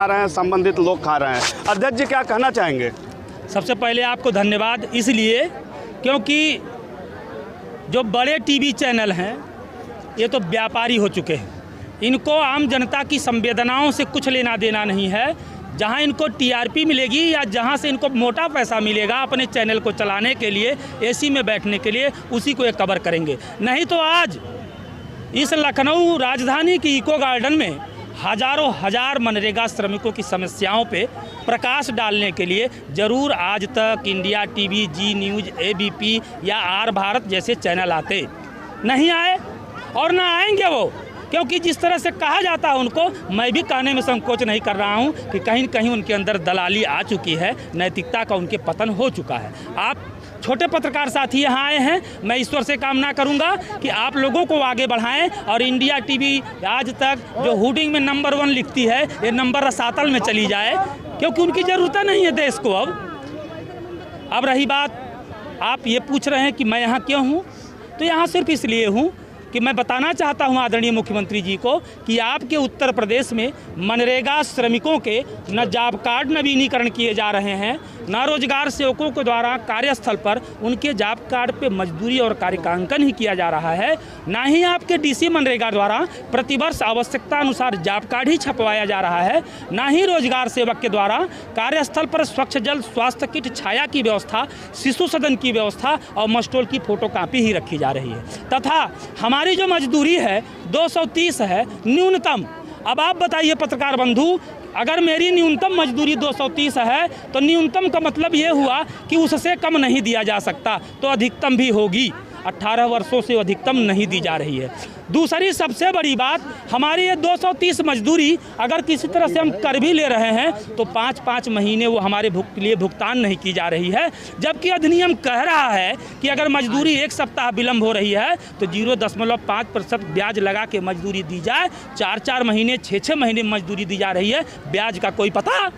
खा रहे हैं, संबंधित लोग खा रहे हैं। अध्यक्ष जी क्या कहना चाहेंगे? सबसे पहले आपको धन्यवाद इसलिए क्योंकि जो बड़े टीवी चैनल हैं ये तो व्यापारी हो चुके हैं। इनको आम जनता की संवेदनाओं से कुछ लेना देना नहीं है। जहां इनको टीआरपी मिलेगी या जहां से इनको मोटा पैसा मिलेगा अपने चैनल को चलाने के लिए, एसी में बैठने के लिए, उसी को ये कवर करेंगे। नहीं तो आज इस लखनऊ राजधानी की इको गार्डन में हजारों हजार मनरेगा श्रमिकों की समस्याओं पे प्रकाश डालने के लिए ज़रूर आज तक इंडिया टीवी, जी न्यूज़, एबीपी या आर भारत जैसे चैनल आते नहीं आए और ना आएंगे वो, क्योंकि जिस तरह से कहा जाता है उनको, मैं भी कहने में संकोच नहीं कर रहा हूं कि कहीं न कहीं उनके अंदर दलाली आ चुकी है, नैतिकता का उनके पतन हो चुका है। आप छोटे पत्रकार साथी यहाँ आए हैं, मैं ईश्वर से कामना करूंगा कि आप लोगों को आगे बढ़ाएं और इंडिया टीवी आज तक जो हुडिंग में नंबर 1 लिखती है ये नंबर रसातल में चली जाए, क्योंकि उनकी ज़रूरत नहीं है देश को। अब रही बात, आप ये पूछ रहे हैं कि मैं यहाँ क्यों हूँ, तो यहाँ सिर्फ इसलिए हूँ कि मैं बताना चाहता हूं आदरणीय मुख्यमंत्री जी को कि आपके उत्तर प्रदेश में मनरेगा श्रमिकों के न जॉब कार्ड नवीनीकरण किए जा रहे हैं, न रोजगार सेवकों के द्वारा कार्यस्थल पर उनके जॉब कार्ड पे मजदूरी और कार्यकांकन ही किया जा रहा है, ना ही आपके डीसी मनरेगा द्वारा प्रतिवर्ष आवश्यकता अनुसार जॉब कार्ड ही छपवाया जा रहा है, ना ही रोजगार सेवक के द्वारा कार्यस्थल पर स्वच्छ जल, स्वास्थ्य किट, छाया की व्यवस्था, शिशु सदन की व्यवस्था और मस्टोल की फोटोकॉपी ही रखी जा रही है। तथा हमारी जो मजदूरी है 230 है न्यूनतम। अब आप बताइए पत्रकार बंधु, अगर मेरी न्यूनतम मजदूरी 230 है तो न्यूनतम का मतलब ये हुआ कि उससे कम नहीं दिया जा सकता, तो अधिकतम भी होगी। 18 वर्षों से अधिकतम नहीं दी जा रही है। दूसरी सबसे बड़ी बात, हमारी ये 230 मजदूरी अगर किसी तरह से हम कर भी ले रहे हैं तो 5-5 महीने वो हमारे लिए भुगतान नहीं की जा रही है, जबकि अधिनियम कह रहा है कि अगर मजदूरी 1 सप्ताह विलम्ब हो रही है तो 0.5% ब्याज लगा के मजदूरी दी जाए। 4-4 महीने, 6-6 महीने मजदूरी दी जा रही है, ब्याज का कोई पता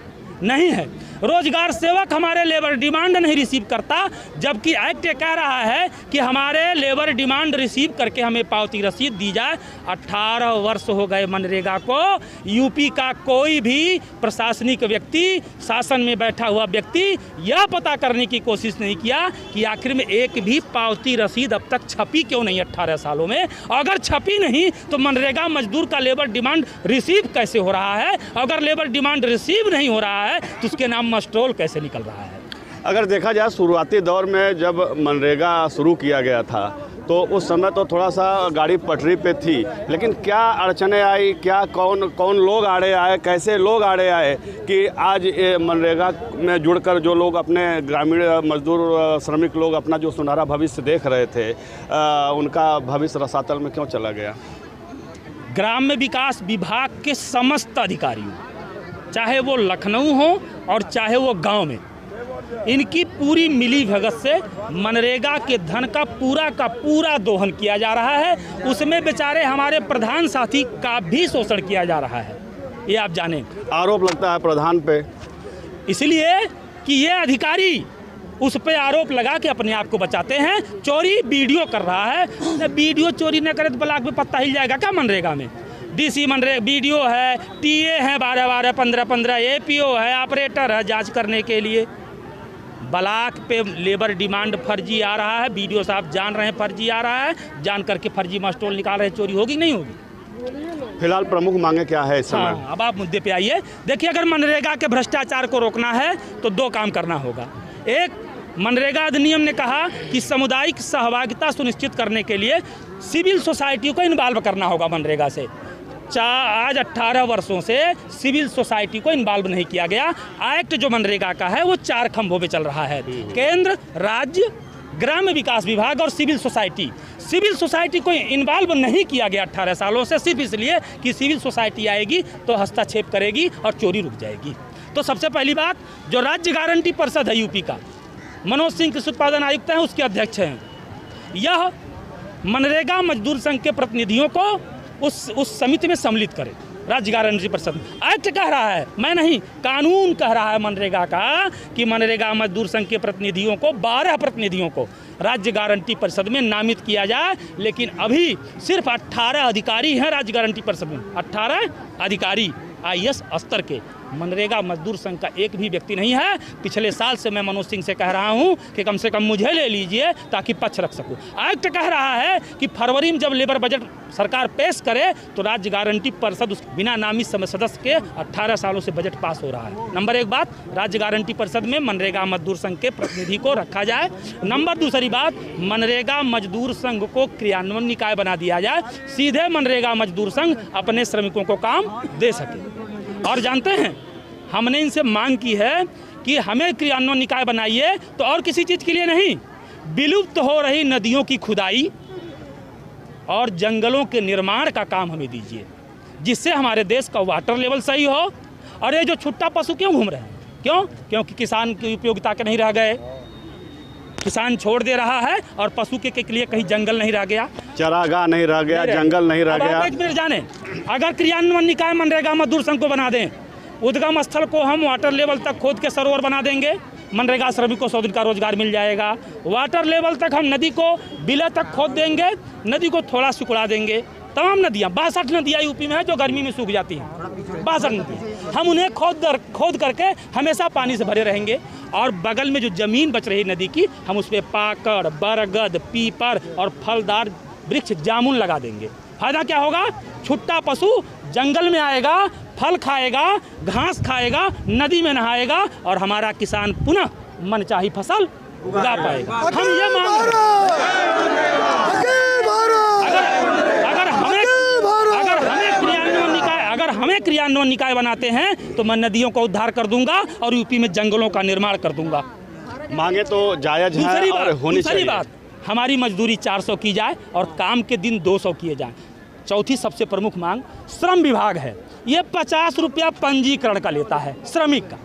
नहीं है। रोजगार सेवक हमारे लेबर डिमांड नहीं रिसीव करता, जबकि एक्ट कह रहा है कि हमारे लेबर डिमांड रिसीव करके हमें पावती रसीद दी जाए। 18 वर्ष हो गए मनरेगा को, यूपी का कोई भी प्रशासनिक व्यक्ति, शासन में बैठा हुआ व्यक्ति यह पता करने की कोशिश नहीं किया कि आखिर में एक भी पावती रसीद अब तक छपी क्यों नहीं 18 सालों में। अगर छपी नहीं तो मनरेगा मजदूर का लेबर डिमांड रिसीव कैसे हो रहा है? अगर लेबर डिमांड रिसीव नहीं हो रहा है तो उसके नाम मस्टोल कैसे निकल रहा है? अगर देखा जाए शुरुआती दौर में जब मनरेगा शुरू किया गया था तो उस समय तो थोड़ा सा गाड़ी पटरी पे थी, लेकिन क्या अड़चने आई, क्या कौन लोग आड़े आए, कैसे लोग आड़े आए कि आज ये मनरेगा में जुड़कर जो लोग अपने ग्रामीण मजदूर श्रमिक लोग अपना जो सुनहरा भविष्य देख रहे थे उनका भविष्य रसातल में क्यों चला गया? ग्राम्य विकास विभाग के समस्त अधिकारियों, चाहे वो लखनऊ हो और चाहे वो गांव में, इनकी पूरी मिली भगत से मनरेगा के धन का पूरा दोहन किया जा रहा है। उसमें बेचारे हमारे प्रधान साथी का भी शोषण किया जा रहा है, ये आप जानें। आरोप लगता है प्रधान पे, इसलिए कि ये अधिकारी उस पे आरोप लगा के अपने आप को बचाते हैं। चोरी वीडियो कर रहा है, वीडियो चोरी न करे तो ब्लॉक में पत्ता हिल जाएगा क्या मनरेगा में? डीसी मनरेगा वीडियो है, टीए है 12-12, 15-15, एपीओ है, ऑपरेटर है जांच करने के लिए। ब्लॉक पे लेबर डिमांड फर्जी आ रहा है, वीडियो साहब जान रहे हैं फर्जी आ रहा है, जान करके फर्जी मस्टोल निकाल रहे हैं। चोरी होगी नहीं होगी? फिलहाल प्रमुख मांगे क्या है इस समय? हाँ, अब आप मुद्दे पे आइए। देखिए, अगर मनरेगा के भ्रष्टाचार को रोकना है तो 2 काम करना होगा। एक, मनरेगा अधिनियम ने कहा कि सामुदायिक सहभागिता सुनिश्चित करने के लिए सिविल सोसाइटी को इन्वॉल्व करना होगा मनरेगा से। आज 18 वर्षों से सिविल सोसाइटी को इन्वॉल्व नहीं किया गया। एक्ट जो मनरेगा का है वो 4 खंभों पे चल रहा है, केंद्र, राज्य, ग्राम्य विकास विभाग और सिविल सोसाइटी। सिविल सोसाइटी को इन्वॉल्व नहीं किया गया 18 सालों से, सिर्फ इसलिए कि सिविल सोसाइटी आएगी तो हस्तक्षेप करेगी और चोरी रुक जाएगी। तो सबसे पहली बात, जो राज्य गारंटी परिषद है यूपी का, मनोज सिंह कृषि उत्पादन आयुक्त हैं, उसके अध्यक्ष हैं, यह मनरेगा मजदूर संघ के प्रतिनिधियों को उस समिति में सम्मिलित करे। राज्य गारंटी परिषद एक्ट कह रहा है, मैं नहीं, कानून कह रहा है मनरेगा का कि मनरेगा मजदूर संघ के प्रतिनिधियों को, 12 प्रतिनिधियों को राज्य गारंटी परिषद में नामित किया जाए। लेकिन अभी सिर्फ 18 अधिकारी हैं राज्य गारंटी परिषद में, 18 अधिकारी IAS स्तर के। मनरेगा मजदूर संघ का एक भी व्यक्ति नहीं है। पिछले साल से मैं मनोज सिंह से कह रहा हूं कि कम से कम मुझे ले लीजिए ताकि पक्ष रख सकूं। एक्ट कह रहा है कि फरवरी में जब लेबर बजट सरकार पेश करे तो राज्य गारंटी परिषद उस बिना नामी सदस्य के 18 सालों से बजट पास हो रहा है। नंबर एक बात, राज्य गारंटी परिषद में मनरेगा मजदूर संघ के प्रतिनिधि को रखा जाए। नंबर दूसरी बात, मनरेगा मजदूर संघ को क्रियान्वयन निकाय बना दिया जाए, सीधे मनरेगा मजदूर संघ अपने श्रमिकों को काम दे सके। और जानते हैं, हमने इनसे मांग की है कि हमें क्रियान्वयन निकाय बनाइए, तो और किसी चीज़ के लिए नहीं, विलुप्त हो रही नदियों की खुदाई और जंगलों के निर्माण का काम हमें दीजिए, जिससे हमारे देश का वाटर लेवल सही हो। और ये जो छुट्टा पशु क्यों घूम रहे हैं? क्यों? क्योंकि किसान की उपयोगिता के नहीं रह गए, किसान छोड़ दे रहा है और पशु के लिए कहीं जंगल नहीं रह गया, चरागाह नहीं रह गया, जंगल नहीं रह गया। एक मिनट जाने, अगर क्रियान्वयन निकाय मनरेगा मजदूर संघ को बना दें, उद्गम स्थल को हम वाटर लेवल तक खोद के सरोवर बना देंगे, मनरेगा श्रमिक को 100 दिन का रोजगार मिल जाएगा। वाटर लेवल तक हम नदी को बिले तक खोद देंगे, नदी को थोड़ा सिकुड़ा देंगे। तमाम नदियाँ, 62 नदियाँ यूपी में है जो गर्मी में सूख जाती हैं, 62 नदियाँ, हम उन्हें खोद करके हमेशा पानी से भरे रहेंगे। और बगल में जो ज़मीन बच रही नदी की, हम उस पर पाकड़, बरगद, पीपर और फलदार वृक्ष जामुन लगा देंगे। फायदा क्या होगा? छुट्टा पशु जंगल में आएगा, फल खाएगा, घास खाएगा, नदी में नहाएगा और हमारा किसान पुनः मनचाही फसल उगा पाएगा। हम ये मांग रहे हैं, अगर हमें क्रियान्वयन निकाय बनाते हैं तो मैं नदियों का उद्धार कर दूंगा और यूपी में जंगलों का निर्माण कर दूंगा। मांगे तो जायज है और होनी चाहिए। दूसरी बात, हमारी मजदूरी 400 की जाए और काम के दिन 200 किए जाएं। चौथी सबसे प्रमुख मांग श्रम विभाग है, ये 50 रुपया पंजीकरण का लेता है श्रमिक का,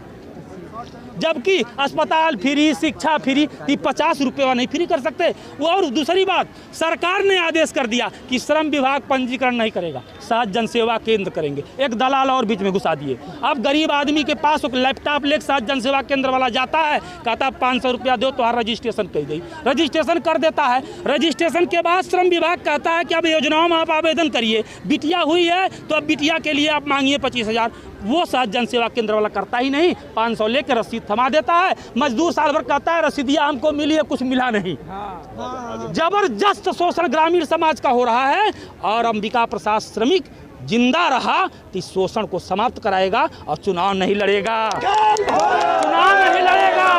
जबकि अस्पताल फ्री, शिक्षा फ्री, 50 रुपये नहीं फ्री कर सकते। और दूसरी बात, सरकार ने आदेश कर दिया कि श्रम विभाग पंजीकरण नहीं करेगा, 7 जनसेवा केंद्र करेंगे। एक दलाल और बीच में घुसा दिए। अब गरीब आदमी के पास लैपटॉप लेकर 7 जनसेवा केंद्र वाला जाता है, कहता 500 रुपया दो तो रजिस्ट्रेशन कर दी, रजिस्ट्रेशन कर देता है। रजिस्ट्रेशन के बाद श्रम विभाग कहता है कि अब योजनाओं में आप आवेदन करिए, बिटिया हुई है तो अब बिटिया के लिए आप मांगिए 25,000। वो 7 जनसेवा केंद्र वाला करता ही नहीं, 500 लेकर रसीद थमा देता है। मजदूर साल भर कहता है रसीदिया हमको मिली है, कुछ मिला नहीं। जबरदस्त शोषण ग्रामीण समाज का हो रहा है और अंबिका प्रसाद श्रमिक जिंदा रहा तो इस शोषण को समाप्त कराएगा और चुनाव नहीं लड़ेगा, चुनाव नहीं लड़ेगा,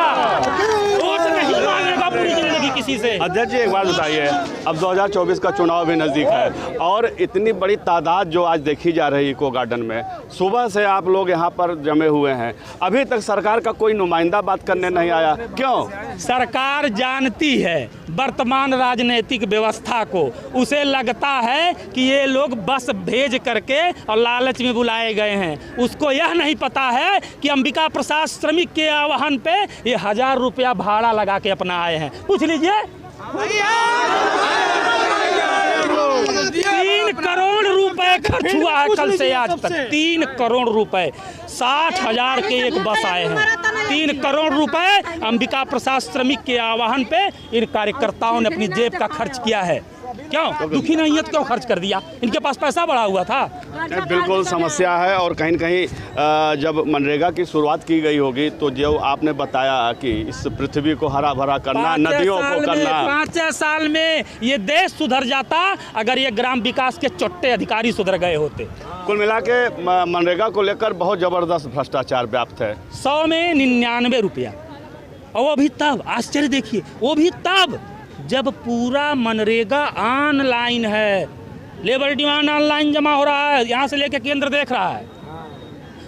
वोट नहीं मांगेगा पूरी जिंदगी किसी से। अध्यक्ष जी, एक बात बताइए, अब 2024 का चुनाव भी नज़दीक है और इतनी बड़ी तादाद जो आज देखी जा रही है इको गार्डन में, सुबह से आप लोग यहाँ पर जमे हुए हैं, अभी तक सरकार का कोई नुमाइंदा बात करने नहीं आया, क्यों? सरकार जानती है वर्तमान राजनीतिक व्यवस्था को, उसे लगता है कि ये लोग बस भेज करके और लालच में बुलाए गए हैं। उसको यह नहीं पता है कि अंबिका प्रसाद श्रमिक के आह्वान पे ये 1000 रुपया भाड़ा लगा के अपना आए हैं। पूछ लीजिए, 3 करोड़ रुपए खर्च हुआ है कल से आज तक, 3 करोड़ रुपए, 60,000 के एक बस आए हैं। 3 करोड़ रुपए अंबिका प्रसाद श्रमिक के आह्वान पे इन कार्यकर्ताओं ने अपनी जेब का खर्च किया है। क्यों? दुखी नहीं है तो क्यों खर्च कर दिया? इनके पास पैसा बढ़ा हुआ था। बिल्कुल समस्या है। और कहीं न कहीं जब मनरेगा की शुरुआत की गई होगी तो जो आपने बताया कि इस पृथ्वी को हरा भरा करना, नदियों को करना, 5 साल में ये देश सुधर जाता अगर ये ग्राम विकास के चोट्टे अधिकारी सुधर गए होते। कुल मिला के मनरेगा को लेकर बहुत ज़बरदस्त भ्रष्टाचार व्याप्त है। 100 में 99 रुपया, और वो भी तब, आश्चर्य देखिए, वो भी तब जब पूरा मनरेगा ऑनलाइन है, लेबर डिमांड ऑनलाइन जमा हो रहा है, यहाँ से लेकर केंद्र देख रहा है,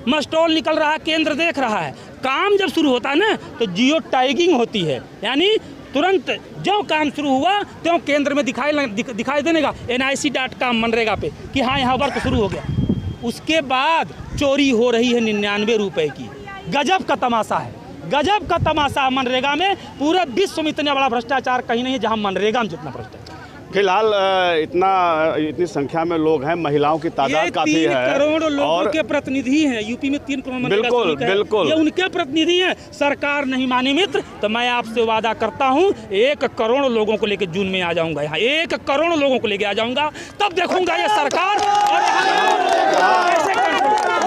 मस्टोल निकल रहा है, केंद्र देख रहा है। काम जब शुरू होता है ना तो जियो टैगिंग होती है, यानी तुरंत जो काम शुरू हुआ तो केंद्र में दिखाई देने का nic.com मनरेगा पे कि हाँ यहाँ वर्क शुरू हो गया। उसके बाद चोरी हो रही है 99 रुपए की। गजब का तमाशा है, गजब का तमाशा। मनरेगा में पूरे विश्व में इतना बड़ा भ्रष्टाचार कहीं नहीं है जहां मनरेगा में जितना भ्रष्टाचार। फिलहाल इतनी संख्या में लोग हैं, महिलाओं की तादाद काफी है, 3 करोड़ लोगों के प्रतिनिधि हैं यूपी में। 3 करोड़ बिल्कुल बिल्कुल, ये उनके प्रतिनिधि हैं। सरकार नहीं मानी मित्र तो मैं आपसे वादा करता हूं 1 करोड़ लोगों को लेकर जून में आ जाऊंगा यहाँ, 1 करोड़ लोगों को लेकर आ जाऊंगा, तब देखूंगा ये सरकार और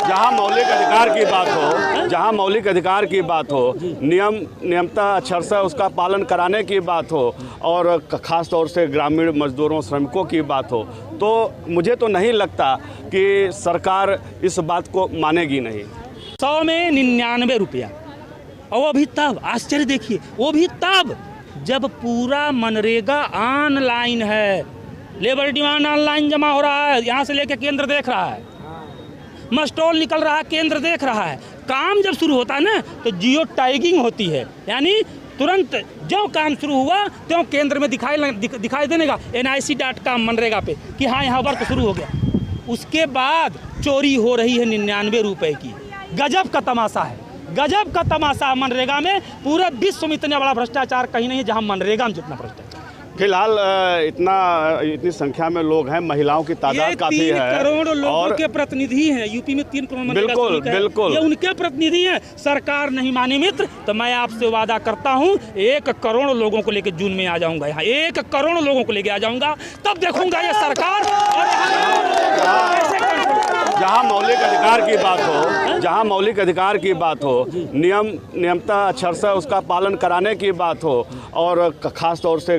जहाँ मौलिक अधिकार की बात हो, जहाँ मौलिक अधिकार की बात हो, नियमतः अक्षरशः उसका पालन कराने की बात हो और ख़ास तौर से ग्रामीण मजदूरों श्रमिकों की बात हो, तो मुझे तो नहीं लगता कि सरकार इस बात को मानेगी नहीं। 100 में 99 रुपया, और वो भी तब, आश्चर्य देखिए, वो भी तब जब पूरा मनरेगा ऑनलाइन है, लेबर डिमांड ऑनलाइन जमा हो रहा है, यहाँ से लेके केंद्र देख रहा है, मस्टोल निकल रहा है, केंद्र देख रहा है। काम जब शुरू होता है ना तो जियो टैगिंग होती है, यानी तुरंत जो काम शुरू हुआ तो केंद्र में दिखाई देने का nic.com मनरेगा पे कि हाँ यहाँ वर्क शुरू हो गया। उसके बाद चोरी हो रही है 99 रुपए की। गजब का तमाशा है, गजब का तमाशा। मनरेगा में पूरे विश्व में इतना बड़ा भ्रष्टाचार कहीं नहीं है जहाँ मनरेगा में जितना भ्रष्टाचार। फिलहाल इतनी संख्या में लोग हैं, महिलाओं की तादाद काफ़ी है, 3 करोड़ लोगों और के प्रतिनिधि हैं। यूपी में 3 करोड़ मनरेगा बिल्कुल श्रमिक हैं। बिल्कुल ये उनके प्रतिनिधि हैं। सरकार नहीं मानी मित्र, तो मैं आपसे वादा करता हूं 1 करोड़ लोगों को लेकर जून में आ जाऊंगा यहाँ, 1 करोड़ लोगों को लेकर आ जाऊंगा, तब देखूंगा ये सरकार। जहाँ मौलिक अधिकार की बात हो, जहाँ मौलिक अधिकार की बात हो, नियमतः अक्षरशः उसका पालन कराने की बात हो और ख़ास तौर से